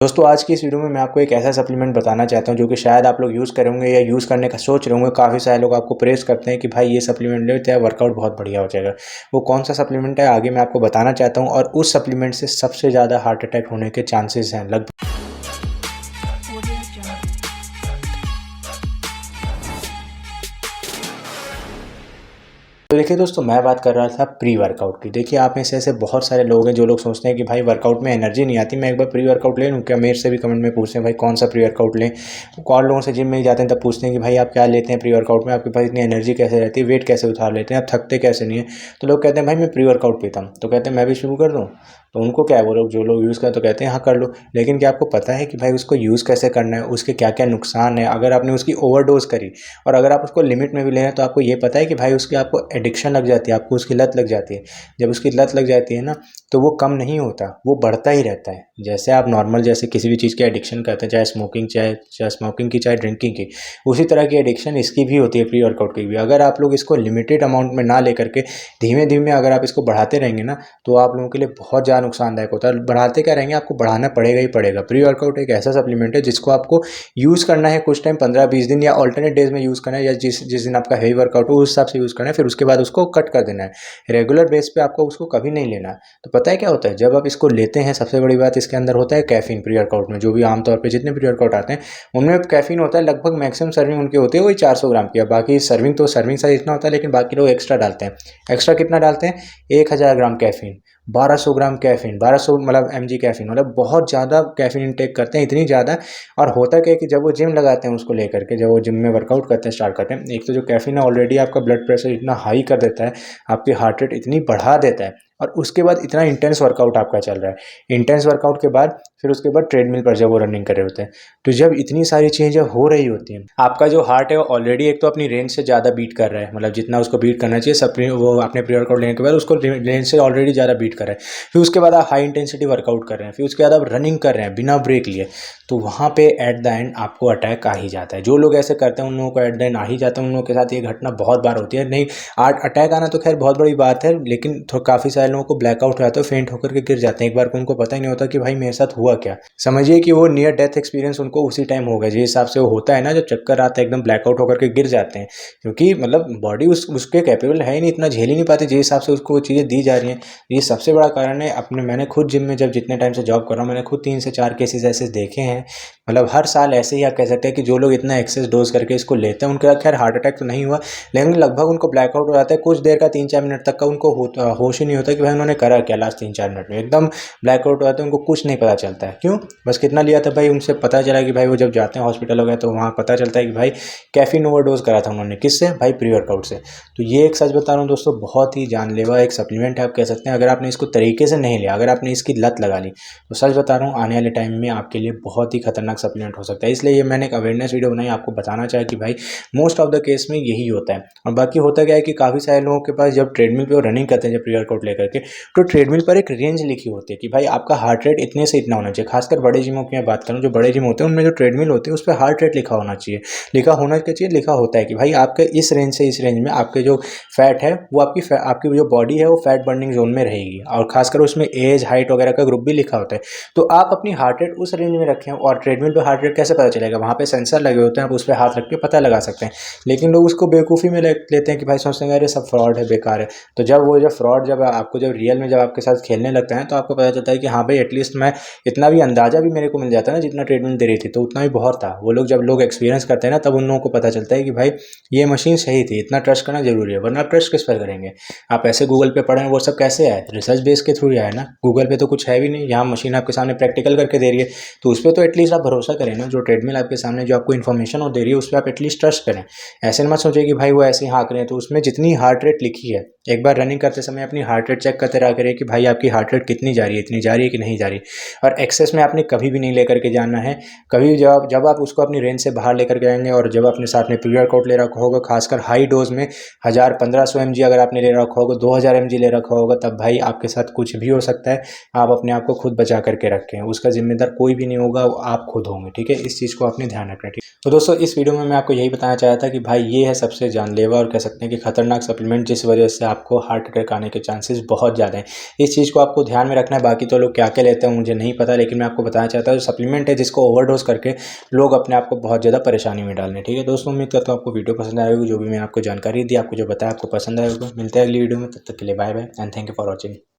दोस्तों आज की इस वीडियो में मैं आपको एक ऐसा सप्लीमेंट बताना चाहता हूं जो कि शायद आप लोग यूज़ करेंगे या यूज़ करने का सोच रहे होंगे। काफ़ी सारे लोग आपको प्रेस करते हैं कि भाई ये सप्लीमेंट लेते हैं, वर्कआउट बहुत बढ़िया हो जाएगा। वो कौन सा सप्लीमेंट है आगे मैं आपको बताना चाहता हूं, और उस सप्लीमेंट से सबसे ज़्यादा हार्ट अटैक होने के चांसेस हैं लगभग। तो देखिए दोस्तों, मैं बात कर रहा था प्री वर्कआउट की। देखिए आप में से ऐसे बहुत सारे लोग हैं जो लोग सोचते हैं कि भाई वर्कआउट में एनर्जी नहीं आती, मैं एक बार प्री वर्कआउट ले लूँ क्या। मेरे से भी कमेंट में पूछते हैं भाई कौन सा प्री वर्कआउट लें। और लोगों से जिम में ही जाते हैं तब पूछते हैं कि भाई आप क्या लेते हैं प्री वर्कआउट में, आपके पास इतनी एनर्जी कैसे रहती है, वेट कैसे उतार लेते हैं, आप थकते कैसे नहीं है। तो लोग कहते हैं भाई मैं प्री वर्कआउट पीता हूँ, तो कहते हैं मैं भी शुरू कर दूँ। तो उनको क्या है, वो लोग जो लोग यूज़ करें तो कहते हैं हाँ कर लो। लेकिन क्या आपको पता है कि भाई उसको यूज़ कैसे करना है, उसके क्या क्या नुकसान है। अगर आपने उसकी ओवरडोज करी और अगर आप उसको लिमिट में भी ले रहे हैं तो आपको ये पता है कि भाई उसकी आपको एडिक्शन लग जाती है, आपको उसकी लत लग जाती है। जब उसकी लत लग जाती है ना, तो वो कम नहीं होता, वो बढ़ता ही रहता है। जैसे आप नॉर्मल जैसे किसी भी चीज़ की एडिक्शन करते हैं, चाहे स्मोकिंग चाहे स्मोकिंग की चाहे ड्रिंकिंग की, उसी तरह की एडिक्शन इसकी भी होती है, प्री वर्कआउट की भी। अगर आप लोग इसको लिमिटेड अमाउंट में ना लेकर के धीमे धीमे अगर आप इसको बढ़ाते रहेंगे ना, तो आप लोगों के लिए बहुत ज़्यादा नुकसानदायक होता है। बढ़ाते क्या रहेंगे, आपको बढ़ाना पड़ेगा ही पड़ेगा। प्री वर्कआउट एक ऐसा सप्लीमेंट है जिसको आपको यूज़ करना है कुछ टाइम, 15-20 दिन या ऑल्टरनेट डेज में यूज़ करना है, या जिस जिस दिन आपका हेवी वर्कआउट हो उस हिसाब से यूज़ करना है। फिर उसके बाद उसको कट कर देना है। रेगुलर बेस पे आपको उसको कभी नहीं लेना है। तो पता है क्या होता है, जब आप इसको लेते हैं सबसे बड़ी बात इसके अंदर होता है कैफीन। प्री वर्कआउट में जो भी आमतौर पे जितने प्री वर्कआउट आते हैं उनमें कैफीन होता है। लगभग मैक्सिमम सर्विंग उनकी होती है वही 400 ग्राम की। बाकी सर्विंग साइज इतना होता है, लेकिन बाकी लोग एक्स्ट्रा डालते हैं। एक्स्ट्रा कितना डालते हैं, 1000 ग्राम कैफीन, 1200 ग्राम कैफीन, 1200 मतलब mg कैफीन, मतलब बहुत ज़्यादा कैफीन इनटेक करते हैं, इतनी ज़्यादा। और होता क्या है कि जब वो जिम लगाते हैं उसको लेकर के, जब वो जिम में वर्कआउट करते हैं स्टार्ट करते हैं, एक तो जो कैफीन है ऑलरेडी आपका ब्लड प्रेशर इतना हाई कर देता है, आपकी हार्ट रेट इतनी बढ़ा देता है, और उसके बाद इतना इंटेंस वर्कआउट आपका चल रहा है। इंटेंस वर्कआउट के बाद फिर उसके बाद ट्रेडमिल पर जब वो रनिंग कर रहे होते हैं, तो जब इतनी सारी चीज़ें हो रही होती हैं, आपका जो हार्ट है वो ऑलरेडी एक तो अपनी रेंज से ज़्यादा बीट कर रहा है, मतलब जितना उसको बीट करना चाहिए सब वो अपने प्री वर्कआउट लेने के बाद उसको रेंज से ऑलरेडी ज़्यादा बीट कर रहा है। फिर उसके बाद आप हाई इंटेंसिटी वर्कआउट कर रहे हैं, फिर उसके बाद आप रनिंग कर रहे हैं बिना ब्रेक लिए, तो वहाँ पे एट द एंड आपको अटैक आ ही जाता है। जो लोग ऐसे करते हैं उन लोगों को एट द एंड आ ही जाता है। उन लोगों के साथ ये घटना बहुत बार होती है। नहीं, अटैक आना तो खैर बहुत बड़ी बात है, लेकिन काफ़ी सारे लोगों को ब्लैकआउट हो जाता है, फेंट होकर के गिर जाते हैं एक बार को, उनको पता ही नहीं होता कि भाई मेरे साथ हुआ क्या। समझिए कि वो नियर डेथ एक्सपीरियंस उनको उसी टाइम हो गया, जिस हिसाब से वो होता है ना, जब चक्कर आता है एकदम ब्लैकआउट होकर के गिर जाते हैं। क्योंकि मतलब बॉडी उसके कैपेबल है ही नहीं, इतना झेल ही नहीं पाती जिस हिसाब से उसको वो चीज़ें दी जा रही हैं। ये सबसे बड़ा कारण है। अपने मैंने खुद जिम में जब जितने टाइम से जॉब कर रहा हूँ, मैंने खुद 3 से 4 केसेस ऐसे देखे हैं। मतलब हर साल ऐसे ही आप कह सकते हैं कि जो लोग इतना एक्सेस डोज करके इसको लेते हैं उनका खैर हार्ट अटैक तो नहीं हुआ, लेकिन लगभग उनको ब्लैकआउट हो जाता है कुछ देर का, 3-4 मिनट तक का उनको होश ही नहीं होता कि भाई उन्होंने करा क्या लास्ट 3-4 मिनट में। एकदम ब्लैकआउट हो जाता है, उनको कुछ नहीं पता चलता है। क्यों, बस कितना लिया था भाई, उनसे पता चला कि भाई वो जब जाते हैं हॉस्पिटल वगैरह तो वहाँ पता चलता है कि भाई कैफीन ओवरडोज करा था उन्होंने, किससे, भाई प्री वर्कआउट से। तो ये एक सच बता रहा हूँ दोस्तों, बहुत ही जानलेवा एक सप्लीमेंट है आप कह सकते हैं। अगर आपने इसको तरीके से नहीं लिया, अगर आपने इसकी लत लगा ली, तो सच बता रहा हूँ आने वाले टाइम में आपके लिए बहुत ही खतरनाक सप्लीमेंट हो सकता है। इसलिए ये मैंने एक अवेयरनेस वीडियो बनाई, आपको बताना चाहा कि भाई मोस्ट ऑफ द केस में यही होता है। और बाकी होता क्या है कि काफ़ी सारे लोगों के पास जब ट्रेडमिल पे रनिंग करते हैं, जब प्री वर्कआउट लेकर के, तो ट्रेडमिल पर एक रेंज लिखी होती है कि भाई आपका हार्ट रेट इतने से इतना होना चाहिए। खासकर बड़े जिमों की मैं बात करूँ, जो बड़े जिम होते हैं उनमें जो ट्रेडमिल होती है उस पर हार्ट रेट लिखा होना चाहिए। लिखा होता है कि भाई आपके इस रेंज से इस रेंज में आपके जो फैट है वो आपकी जो बॉडी है वो फैट बर्निंग जोन में रहेगी। और खासकर उसमें एज, हाइट वगैरह का ग्रुप भी लिखा होता है। तो आप अपनी हार्ट रेट उस रेंज में रखें। और ट्रेडमिल पे हार्ट रेट कैसे पता चलेगा, वहाँ पे सेंसर लगे होते हैं, आप उस पर हाथ रख के पता लगा सकते हैं। लेकिन लोग उसको बेवकूफ़ी में लेते हैं कि भाई सोचते हैं अरे सब फ्रॉड है, बेकार है। तो जब आपको जब रियल में जब आपके साथ खेलने लगता है तो आपको पता चलता है कि हाँ भाई एटलीस्ट मैं इतना भी अंदाजा भी मेरे को मिल जाता है ना, जितना ट्रेडमिल दे रही थी तो उतना भी बहुत था। वो लोग जब लोग एक्सपीरियंस करते हैं ना, तब उन लोगों को पता चलता है कि भाई ये मशीन सही थी, इतना ट्रस्ट करना जरूरी है। वरना आप ट्रस्ट किस पर करेंगे। आप ऐसे गूगल पे पढ़ें, वो सब कैसे आए, रिसर्च बेस के थ्रू आए ना। गूगल पे तो कुछ है भी नहीं, यहाँ मशीन आपके सामने प्रैक्टिकल करके दे रही है, तो उस पर तो एटलीस्ट आप भरोसा करें ना। जो ट्रेडमिल आपके सामने जो आपको इन्फॉर्मेशन वो दे रही है उस पर आप एटलीस्ट ट्रस्ट करें। ऐसे मत सोचिए कि भाई वो ऐसे ही हाँक रहे हैं। तो उसमें जितनी हार्ट रेट लिखी है, एक बार रनिंग करते समय अपनी हार्ट रेट चेक करते रहा करिए कि भाई आपकी हार्ट रेट कितनी जा रही है, इतनी जा रही है कि नहीं जा रही। और एक्सेस में आपने कभी भी नहीं लेकर के जाना है। कभी जब आप उसको अपनी रेंज से बाहर लेकर के आएंगे, और जब अपने साथ में प्री वर्कआउट ले रखा होगा, खासकर हाई डोज में 1000-1500 mg अगर आपने ले रखा होगा, 2000 mg ले रखा होगा, तब भाई आपके साथ कुछ भी हो सकता है। आप अपने आप को खुद बचा करके रखें, उसका जिम्मेदार कोई भी नहीं होगा, आप खुद होंगे। ठीक है, इस चीज़ को आपने ध्यान रखना है। ठीक, तो दोस्तों इस वीडियो में मैं आपको यही बताना चाहा था कि भाई ये है सबसे जानलेवा और कह सकते हैं कि खतरनाक सप्लीमेंट, जिस वजह से आपको हार्ट अटैक आने के चांसेस बहुत ज़्यादा है। इस चीज़ को आपको ध्यान में रखना है। बाकी तो लोग क्या क्या लेते हैं मुझे नहीं पता, लेकिन मैं आपको बताना चाहता हूँ सप्लीमेंट है जिसको ओवरडोज करके लोग अपने आप को बहुत ज़्यादा परेशानी में डाल रहे हैं। ठीक है दोस्तों, उम्मीद करता हूँ आपको वीडियो पसंद आएगी। जो भी मैंने आपको जानकारी दी, आपको जो बताया आपको पसंद आएगा। मिलते हैं अगली वीडियो में, तब तक के लिए bye bye and thank you for watching.